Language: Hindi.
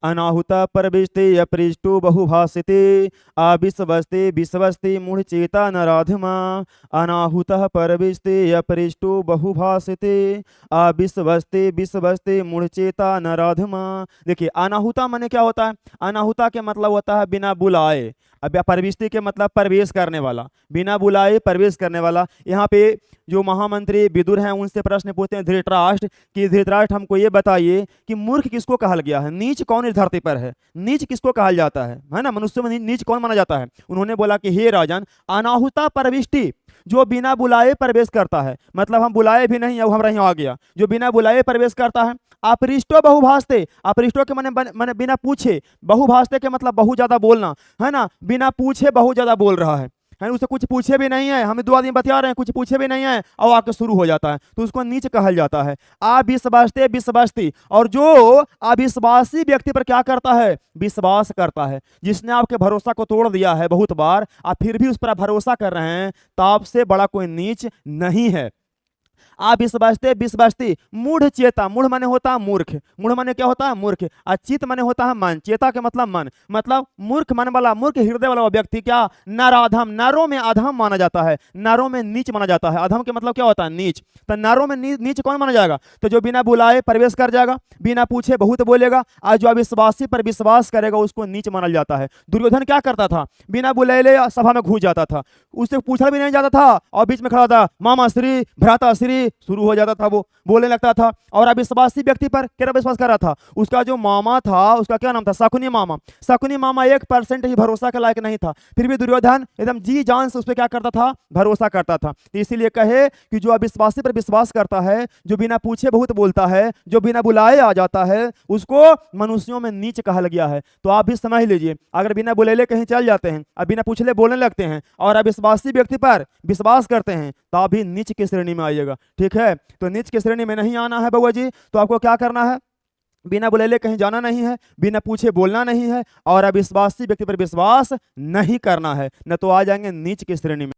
अनाहुता परविष्टे अपृष्टो बहुभाषिते आविश्वस्ते विश्वस्ते मूढ़चेता नराधमा। अनाहुतः परविष्टे अपृष्टो बहुभाषिते आविश्वस्ते विश्वस्ते मूढ़चेता नराधमा। देखिए अनाहुता माने क्या होता है? अनाहुता के मतलब होता है बिना बुलाए। अब परविष्टि के मतलब प्रवेश करने वाला, बिना बुलाए प्रवेश करने वाला। यहाँ पे जो महामंत्री विदुर हैं उनसे प्रश्न पूछते हैं धृतराष्ट्र कि धृतराष्ट्र हमको ये बताइए कि मूर्ख किसको कहा गया है, नीच कौन इस धरती पर है नीच किसको कहा जाता है ना, मनुष्य में नीच कौन माना जाता है? उन्होंने बोला कि हे राजन, अनाहुता परविष्टि, जो बिना बुलाए प्रवेश करता है, मतलब हम बुलाए भी नहीं, अब हमारा यहाँ आ गया, जो बिना बुलाए प्रवेश करता है। अपृष्टो बहुभाषते, अपृष्टो के माने बिना पूछे, बहुभाषते के मतलब बहुत ज्यादा बोलना, है ना, बिना पूछे बहुत ज्यादा बोल रहा है उसे कुछ पूछे भी नहीं है, हमें दो आदमी बतिया रहे हैं, कुछ पूछे भी नहीं है और आके शुरू हो जाता है, तो उसको नीच कहा जाता है। अविश्वासते विश्वासती, और जो अविश्वासी व्यक्ति पर क्या करता है? विश्वास करता है। जिसने आपके भरोसा को तोड़ दिया है बहुत बार, आप फिर भी उस पर भरोसा कर रहे हैं, तो आपसे बड़ा कोई नीच नहीं है। अविश्वासते विश्वासती मूढ़ चेता, मूढ़ माने होता है मूर्ख, मूढ़ माने क्या होता है? मूर्ख। अचित माने होता है मन, चेता के मतलब मन, मतलब मूर्ख मन वाला, मूर्ख हृदय वाला व्यक्ति क्या? नराधम, नरों में अधम माना जाता है, नरों में नीच माना जाता है। अधम के मतलब क्या होता है? नीच। तो नरों में नीच कौन माना जाएगा? तो जो बिना बुलाए प्रवेश कर जाएगा, बिना पूछे बहुत बोलेगा, आज जो अविश्वासी पर विश्वास करेगा उसको नीच माना जाता है। दुर्योधन क्या करता था? बिना बुलाए सभा में घुस जाता था, उससे पूछा भी नहीं जाता था और बीच में खड़ा था, मामा श्री भ्राता श्री, शुरू हो जाता था, वो बोलने लगता था। और अविश्वासी व्यक्ति पर क्या विश्वास कर रहा था? उसका जो मामा था, उसका क्या नाम था? शकुनी मामा। शकुनी मामा 1% ही भरोसा के लायक नहीं था, फिर भी दुर्योधन एकदम जी जान से उस पर क्या करता था? भरोसा करता था। तो इसीलिए कहे कि जो अविश्वासी पर विश्वास करता है, जो बिना पूछे बहुत बोलता है, जो बिना बुलाए आ जाता है, उसको मनुष्यों में नीच कहा गया है। तो आप भी समझ लीजिए, अगर बिना बुलेले कहीं चल जाते हैं, अब बिना पूछले बोलने लगते हैं और अविश्वासी व्यक्ति पर विश्वास करते हैं, तो आप भी नीच की श्रेणी में आइएगा। ठीक है, तो नीच की श्रेणी में नहीं आना है बउआ जी, तो आपको क्या करना है? बिना बुलेले कहीं जाना नहीं है, बिना पूछे बोलना नहीं है और अविश्वासी व्यक्ति पर विश्वास नहीं करना है, न तो आ जाएंगे नीच की श्रेणी में।